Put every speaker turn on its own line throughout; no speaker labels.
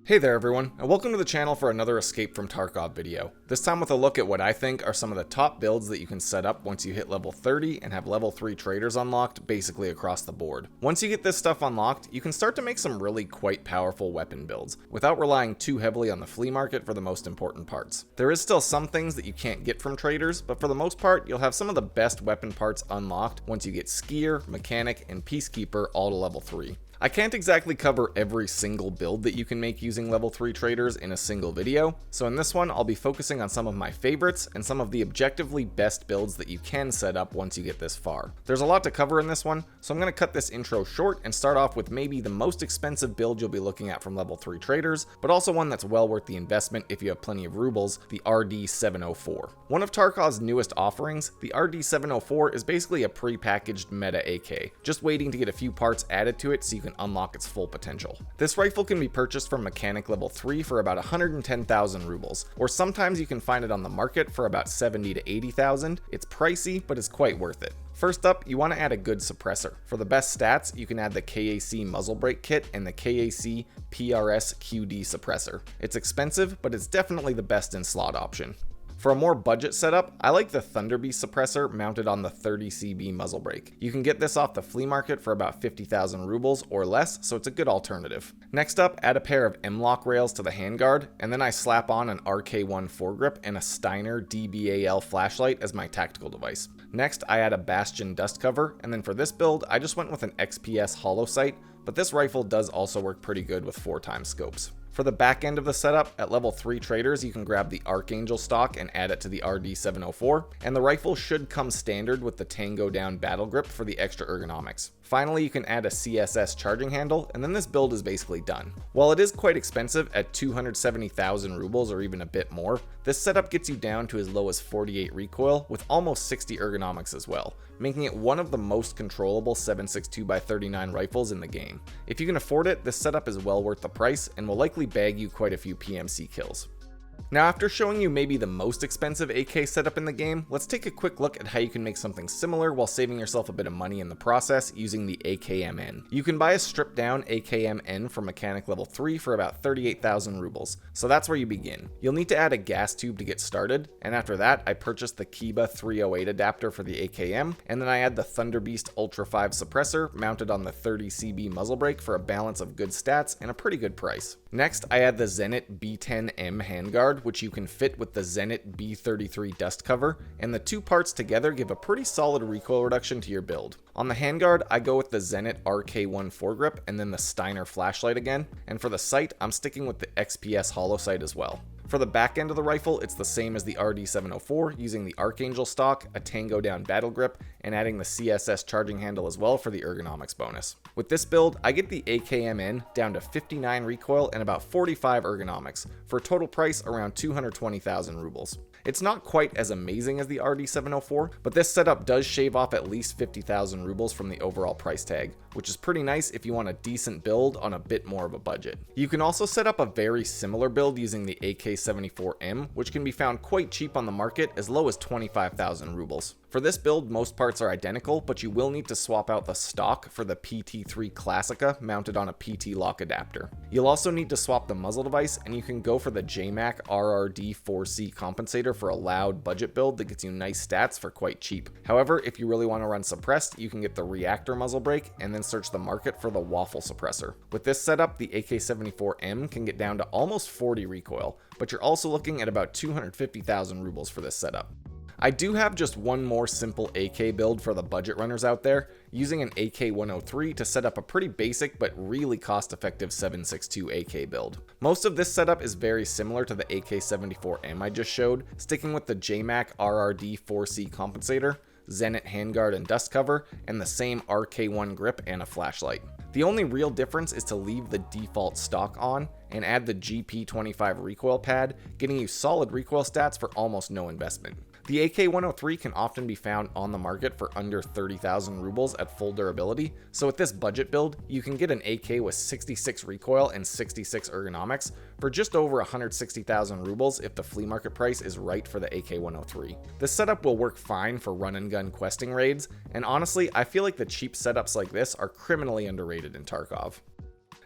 Hey there everyone, and welcome to the channel for another Escape From Tarkov video. This time with a look at what I think are some of the top builds that you can set up once you hit level 30 and have level 3 traders unlocked basically across the board. Once you get this stuff unlocked, you can start to make some really quite powerful weapon builds, without relying too heavily on the flea market for the most important parts. There is still some things that you can't get from traders, but for the most part, you'll have some of the best weapon parts unlocked once you get Skier, Mechanic, and Peacekeeper all to level 3. I can't exactly cover every single build that you can make using level 3 traders in a single video, so in this one I'll be focusing on some of my favorites and some of the objectively best builds that you can set up once you get this far. There's a lot to cover in this one, so I'm going to cut this intro short and start off with maybe the most expensive build you'll be looking at from level 3 traders, but also one that's well worth the investment if you have plenty of rubles, the RD704. One of Tarkov's newest offerings, the RD704 is basically a pre-packaged meta AK, just waiting to get a few parts added to it so you can unlock its full potential. This rifle can be purchased from Mechanic level 3 for about 110,000 rubles, or sometimes you can find it on the market for about 70 to 80,000. It's pricey, but it's quite worth it. First up, you want to add a good suppressor. For the best stats, you can add the KAC muzzle brake kit and the KAC PRS QD suppressor. It's expensive, but it's definitely the best in slot option. For a more budget setup, I like the Thunderbeast suppressor mounted on the 30cb muzzle brake. You can get this off the flea market for about 50,000 rubles or less, so it's a good alternative. Next up, add a pair of M-lock rails to the handguard, and then I slap on an RK1 foregrip and a Steiner DBAL flashlight as my tactical device. Next, I add a Bastion dust cover, and then for this build, I just went with an XPS hollow sight, but this rifle does also work pretty good with 4x scopes. For the back end of the setup, at level 3 traders, you can grab the Archangel stock and add it to the RD704, and the rifle should come standard with the Tango Down battle grip for the extra ergonomics. Finally, you can add a CSS charging handle, and then this build is basically done. While it is quite expensive at 270,000 rubles or even a bit more, this setup gets you down to as low as 48 recoil with almost 60 ergonomics as well, making it one of the most controllable 7.62x39 rifles in the game. If you can afford it, this setup is well worth the price and will likely bag you quite a few PMC kills. Now, after showing you maybe the most expensive AK setup in the game, let's take a quick look at how you can make something similar while saving yourself a bit of money in the process using the AKMN. You can buy a stripped down AKMN from Mechanic level 3 for about 38,000 rubles, so that's where you begin. You'll need to add a gas tube to get started, and after that I purchased the Kiba 308 adapter for the AKM, and then I add the Thunderbeast Ultra 5 suppressor mounted on the 30cb muzzle brake for a balance of good stats and a pretty good price. Next, I add the Zenit B10M handguard, which you can fit with the Zenit B33 dust cover, and the two parts together give a pretty solid recoil reduction to your build. On the handguard, I go with the Zenit RK1 foregrip and then the Steiner flashlight again, and for the sight, I'm sticking with the XPS hollow sight as well. For the back end of the rifle, it's the same as the RD704, using the Archangel stock, a Tango Down battle grip, and adding the CSS charging handle as well for the ergonomics bonus. With this build, I get the AKMN down to 59 recoil and about 45 ergonomics, for a total price around 220,000 rubles. It's not quite as amazing as the RD704, but this setup does shave off at least 50,000 rubles from the overall price tag, which is pretty nice if you want a decent build on a bit more of a budget. You can also set up a very similar build using the AK74M, which can be found quite cheap on the market, as low as 25,000 rubles. For this build, most parts are identical, but you will need to swap out the stock for the PT3 Classica mounted on a PT lock adapter. You'll also need to swap the muzzle device, and you can go for the JMac RRD4C compensator for a loud budget build that gets you nice stats for quite cheap. However, if you really want to run suppressed, you can get the Reactor muzzle brake and then search the market for the Waffle suppressor. With this setup, the AK74M can get down to almost 40 recoil, but you're also looking at about 250,000 rubles for this setup. I do have just one more simple AK build for the budget runners out there, using an AK103 to set up a pretty basic but really cost-effective 7.62 AK build. Most of this setup is very similar to the AK74M I just showed, sticking with the JMac RRD4C compensator, Zenit handguard and dust cover, and the same RK1 grip and a flashlight. The only real difference is to leave the default stock on and add the GP25 recoil pad, getting you solid recoil stats for almost no investment. The AK103 can often be found on the market for under 30,000 rubles at full durability, so with this budget build, you can get an AK with 66 recoil and 66 ergonomics for just over 160,000 rubles if the flea market price is right for the AK103. This setup will work fine for run and gun questing raids, and honestly, I feel like the cheap setups like this are criminally underrated in Tarkov.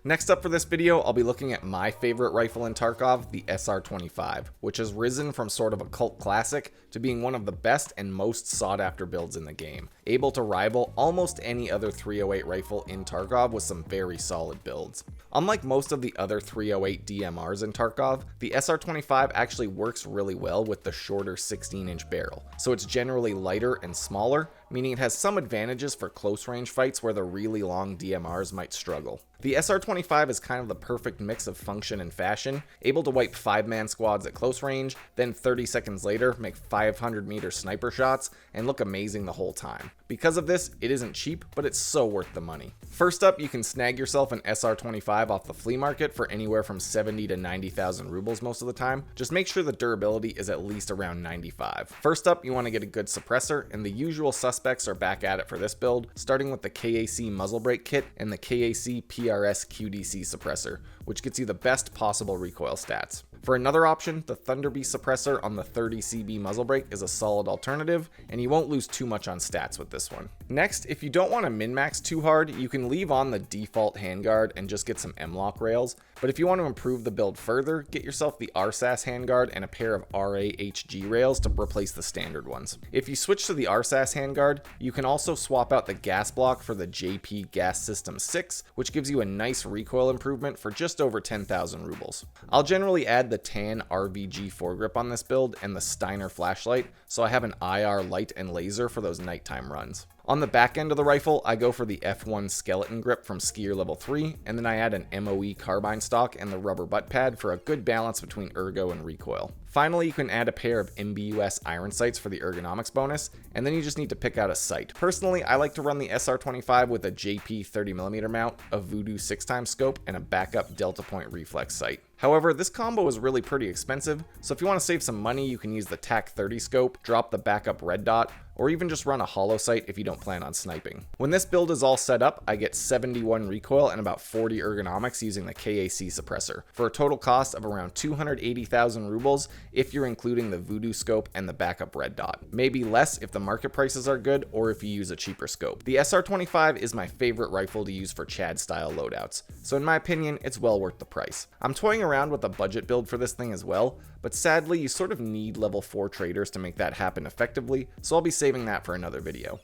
Next up for this video, I'll be looking at my favorite rifle in Tarkov, the SR25, which has risen from sort of a cult classic to being one of the best and most sought after builds in the game, able to rival almost any other 308 rifle in Tarkov with some very solid builds. Unlike most of the other 308 DMRs in Tarkov, the SR25 actually works really well with the shorter 16-inch barrel, so it's generally lighter and smaller, meaning it has some advantages for close range fights where the really long DMRs might struggle. The SR25 is kind of the perfect mix of function and fashion, able to wipe 5-man squads at close range, then 30 seconds later make 500-meter sniper shots, and look amazing the whole time. Because of this, it isn't cheap, but it's so worth the money. First up, you can snag yourself an SR25 off the flea market for anywhere from 70 to 90,000 rubles most of the time. Just make sure the durability is at least around 95. First up, you want to get a good suppressor, and the usual suspects are back at it for this build, starting with the KAC muzzle brake kit and the KAC PRS QDC suppressor, which gets you the best possible recoil stats. For another option, the Thunderbeast suppressor on the 30CB muzzle brake is a solid alternative, and you won't lose too much on stats with this one. Next, if you don't want to min-max too hard, you can leave on the default handguard and just get some M-lock rails, but if you want to improve the build further, get yourself the RSAS handguard and a pair of RAHG rails to replace the standard ones. If you switch to the RSAS handguard, you can also swap out the gas block for the JP Gas System 6, which gives you a nice recoil improvement for just over 10,000 rubles. I'll generally add the tan RVG foregrip on this build and the Steiner flashlight, so I have an IR light and laser for those nighttime runs. On the back end of the rifle, I go for the F1 skeleton grip from Skier level 3, and then I add an MOE carbine stock and the rubber butt pad for a good balance between ergo and recoil. Finally, you can add a pair of MBUS iron sights for the ergonomics bonus, and then you just need to pick out a sight. Personally, I like to run the SR25 with a JP 30mm mount, a Voodoo 6x scope, and a backup Delta Point reflex sight. However, this combo is really pretty expensive, so if you want to save some money, you can use the TAC 30 scope, drop the backup red dot, or even just run a hollow sight if you don't plan on sniping. When this build is all set up, I get 71 recoil and about 40 ergonomics using the KAC suppressor, for a total cost of around 280,000 rubles if you're including the Voodoo scope and the backup red dot. Maybe less if the market prices are good or if you use a cheaper scope. The SR25 is my favorite rifle to use for Chad style loadouts, so in my opinion, it's well worth the price. I'm toying around with a budget build for this thing as well, but sadly you sort of need level 4 traders to make that happen effectively, so I'll be saving that for another video.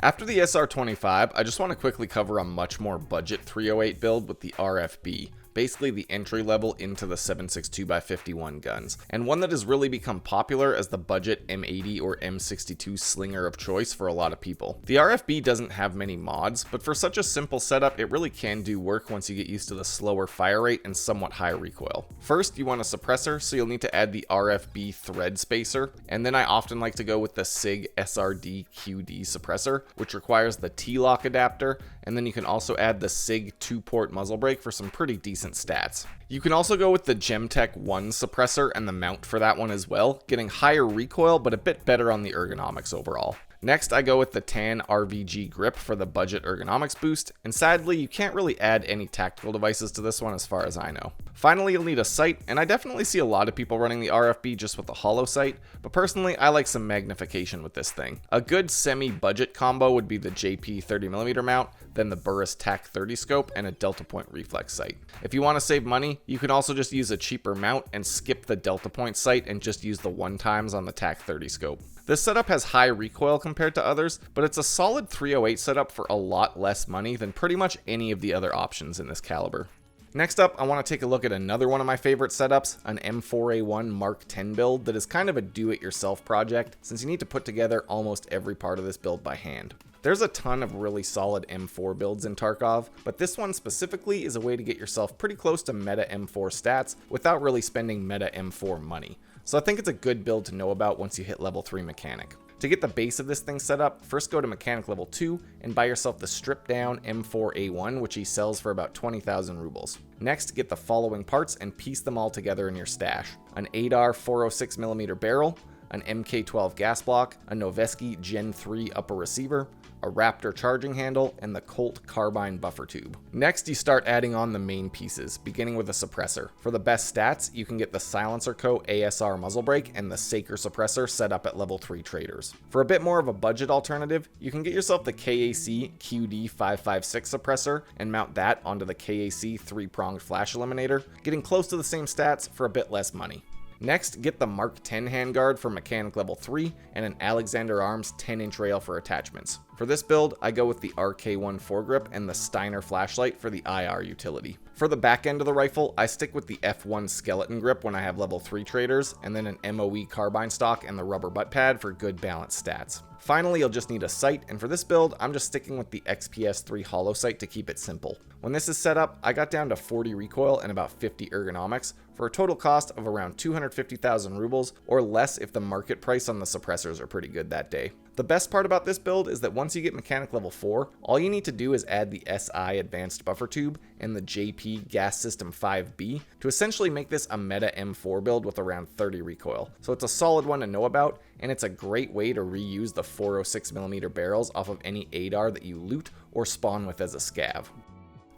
After the SR25, I just want to quickly cover a much more budget 308 build with the RFB. Basically the entry level into the 7.62x51 guns, and one that has really become popular as the budget M80 or M62 slinger of choice for a lot of people. The RFB doesn't have many mods, but for such a simple setup, it really can do work once you get used to the slower fire rate and somewhat high recoil. First, you want a suppressor, so you'll need to add the RFB thread spacer, and then I often like to go with the SIG SRD QD suppressor, which requires the T-lock adapter, and then you can also add the SIG 2-port muzzle brake for some pretty decent stats. You can also go with the Gemtech 1 suppressor and the mount for that one as well, getting higher recoil but a bit better on the ergonomics overall. Next, I go with the tan RVG grip for the budget ergonomics boost, and sadly you can't really add any tactical devices to this one as far as I know. Finally, you'll need a sight, and I definitely see a lot of people running the RFB just with the hollow sight, but personally I like some magnification with this thing. A good semi-budget combo would be the JP 30mm mount, then the Burris TAC 30 scope, and a Delta Point reflex sight. If you want to save money, you can also just use a cheaper mount and skip the Delta Point sight and just use the 1x on the TAC 30 scope. This setup has high recoil compared to others, but it's a solid 308 setup for a lot less money than pretty much any of the other options in this caliber. Next up, I want to take a look at another one of my favorite setups, an M4A1 Mark 10 build that is kind of a do-it-yourself project, since you need to put together almost every part of this build by hand. There's a ton of really solid M4 builds in Tarkov, but this one specifically is a way to get yourself pretty close to meta M4 stats without really spending meta M4 money. So I think it's a good build to know about once you hit level 3 mechanic. To get the base of this thing set up, first go to mechanic level 2 and buy yourself the stripped down M4A1, which he sells for about 20,000 rubles. Next, get the following parts and piece them all together in your stash: an ADAR 406mm barrel, an MK12 gas block, a Noveski Gen 3 upper receiver, a Raptor charging handle, and the Colt carbine buffer tube. Next, you start adding on the main pieces, beginning with a suppressor. For the best stats, you can get the Silencer Co. ASR muzzle brake and the Saker suppressor set up at level 3 traders. For a bit more of a budget alternative, you can get yourself the KAC QD556 suppressor and mount that onto the KAC 3-pronged flash eliminator, getting close to the same stats for a bit less money. Next, get the Mark 10 handguard for mechanic level 3 and an Alexander Arms 10-inch rail for attachments. For this build, I go with the RK1 foregrip and the Steiner flashlight for the IR utility. For the back end of the rifle, I stick with the F1 skeleton grip when I have level 3 traders, and then an MOE carbine stock and the rubber butt pad for good balanced stats. Finally, you'll just need a sight, and for this build, I'm just sticking with the XPS3 hollow sight to keep it simple. When this is set up, I got down to 40 recoil and about 50 ergonomics, for a total cost of around 250,000 rubles, or less if the market price on the suppressors are pretty good that day. The best part about this build is that once you get mechanic level 4, all you need to do is add the SI advanced buffer tube and the JP gas system 5B to essentially make this a meta M4 build with around 30 recoil. So it's a solid one to know about, and it's a great way to reuse the 406mm barrels off of any ADAR that you loot or spawn with as a scav.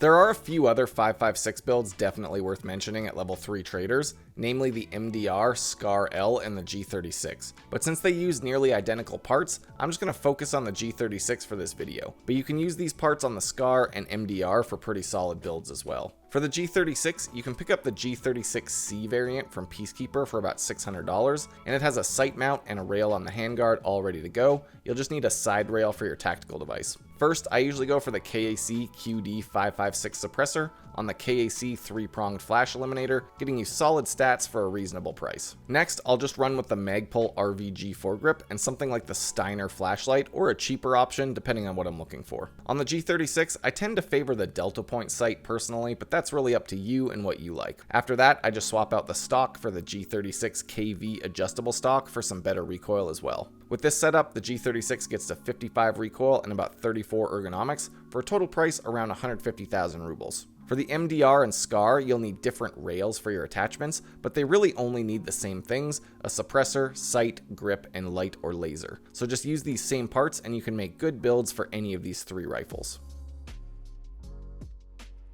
There are a few other 5.56 builds definitely worth mentioning at level 3 traders, namely the MDR, SCAR L, and the G36. But since they use nearly identical parts, I'm just going to focus on the G36 for this video. But you can use these parts on the SCAR and MDR for pretty solid builds as well. For the G36, you can pick up the G36C variant from Peacekeeper for about $600, and it has a sight mount and a rail on the handguard all ready to go. You'll just need a side rail for your tactical device. First, I usually go for the KAC QD556 suppressor on the KAC 3-pronged flash eliminator, getting you solid stats for a reasonable price. Next, I'll just run with the Magpul RVG foregrip and something like the Steiner flashlight, or a cheaper option depending on what I'm looking for. On the G36, I tend to favor the Delta Point sight personally, but that's really up to you and what you like. After that, I just swap out the stock for the G36 KV adjustable stock for some better recoil as well. With this setup, the G36 gets to 55 recoil and about 34 ergonomics for a total price around 150,000 rubles. For the MDR and SCAR, you'll need different rails for your attachments, but they really only need the same things: a suppressor, sight, grip, and light or laser. So just use these same parts and you can make good builds for any of these 3 rifles.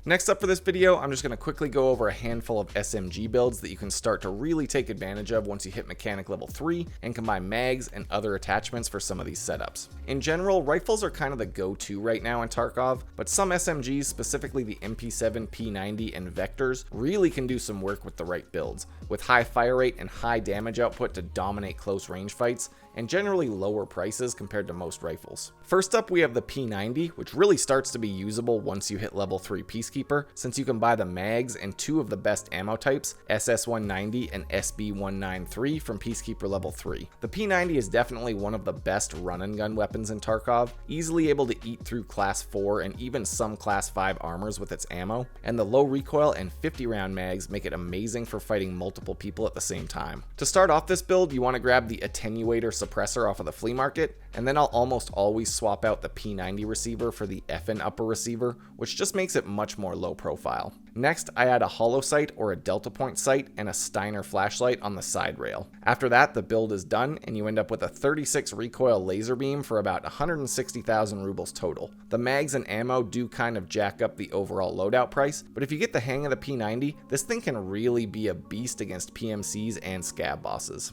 Next up for this video, I'm just going to quickly go over a handful of SMG builds that you can start to really take advantage of once you hit mechanic level 3 and combine mags and other attachments for some of these setups. In general, rifles are kind of the go-to right now in Tarkov, but some SMGs, specifically the MP7, P90, and Vectors, really can do some work with the right builds, with high fire rate and high damage output to dominate close range fights, and generally lower prices compared to most rifles. First up, we have the P90, which really starts to be usable once you hit level 3 Peacekeeper, since you can buy the mags and 2 of the best ammo types, SS190 and SB193 from Peacekeeper level 3. The P90 is definitely one of the best run-and-gun weapons in Tarkov, easily able to eat through class 4 and even some class 5 armors with its ammo, and the low recoil and 50-round mags make it amazing for fighting multiple people at the same time. To start off this build, you want to grab the attenuator suppressor off of the flea market, and then I'll almost always swap out the P90 receiver for the FN upper receiver, which just makes it much more low profile. Next, I add a hollow sight or a Delta Point sight and a Steiner flashlight on the side rail. After that, the build is done and you end up with a 36 recoil laser beam for about 160,000 rubles total. The mags and ammo do kind of jack up the overall loadout price, but if you get the hang of the P90, this thing can really be a beast against PMCs and scav bosses.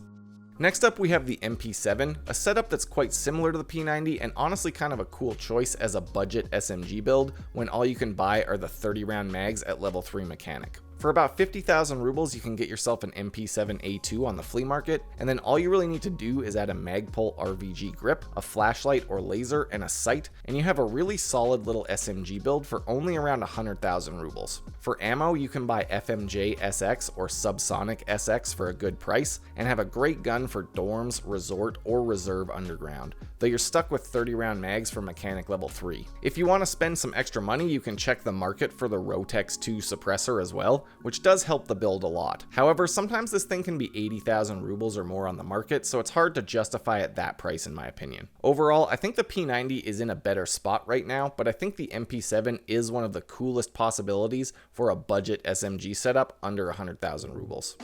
Next up, we have the MP7, a setup that's quite similar to the P90 and honestly kind of a cool choice as a budget SMG build when all you can buy are the 30-round mags at level 3 mechanic. For about 50,000 rubles, you can get yourself an MP7A2 on the flea market, and then all you really need to do is add a Magpul RVG grip, a flashlight or laser, and a sight, and you have a really solid little SMG build for only around 100,000 rubles. For ammo, you can buy FMJ SX or Subsonic SX for a good price, and have a great gun for dorms, resort, or reserve underground, though you're stuck with 30-round mags for mechanic level 3. If you want to spend some extra money, you can check the market for the Rotex 2 suppressor as well, which does help the build a lot. However, sometimes this thing can be 80,000 rubles or more on the market, so it's hard to justify at that price in my opinion. Overall, I think the P90 is in a better spot right now, but I think the MP7 is one of the coolest possibilities for a budget SMG setup under 100,000 rubles.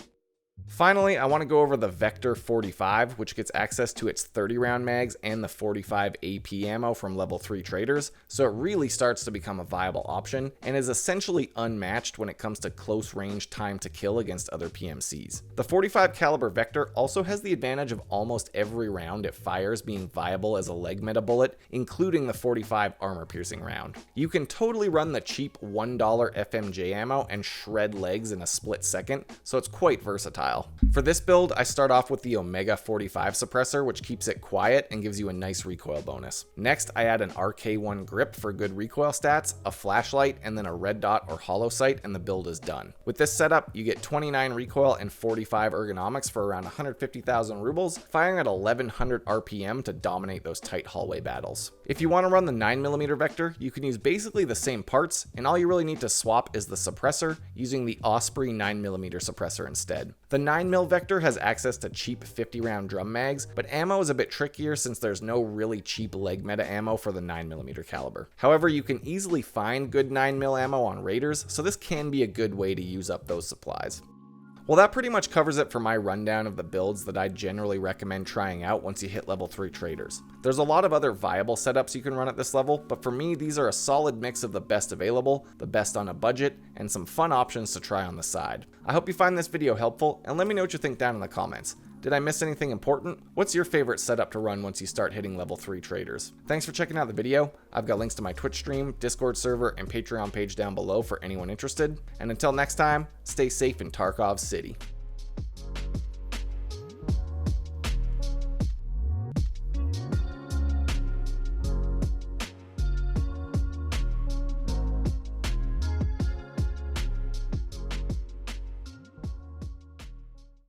Finally, I want to go over the Vector 45, which gets access to its 30 round mags and the 45 AP ammo from level 3 traders, so it really starts to become a viable option, and is essentially unmatched when it comes to close range time to kill against other PMCs. The 45 caliber Vector also has the advantage of almost every round it fires being viable as a leg meta bullet, including the 45 armor piercing round. You can totally run the cheap $1 FMJ ammo and shred legs in a split second, so it's quite versatile. For this build, I start off with the Omega 45 suppressor, which keeps it quiet and gives you a nice recoil bonus. Next, I add an RK1 grip for good recoil stats, a flashlight, and then a red dot or hollow sight, and the build is done. With this setup, you get 29 recoil and 45 ergonomics for around 150,000 rubles, firing at 1100 RPM to dominate those tight hallway battles. If you want to run the 9mm Vector, you can use basically the same parts, and all you really need to swap is the suppressor, using the Osprey 9mm suppressor instead. The 9mm Vector has access to cheap 50 round drum mags, but ammo is a bit trickier since there's no really cheap leg meta ammo for the 9mm caliber. However, you can easily find good 9mm ammo on raiders, so this can be a good way to use up those supplies. Well, that pretty much covers it for my rundown of the builds that I generally recommend trying out once you hit level 3 traders. There's a lot of other viable setups you can run at this level, but for me, these are a solid mix of the best available, the best on a budget, and some fun options to try on the side. I hope you find this video helpful, and let me know what you think down in the comments. Did I miss anything important? What's your favorite setup to run once you start hitting level 3 traders? Thanks for checking out the video. I've got links to my Twitch stream, Discord server, and Patreon page down below for anyone interested. And until next time, stay safe in Tarkov City.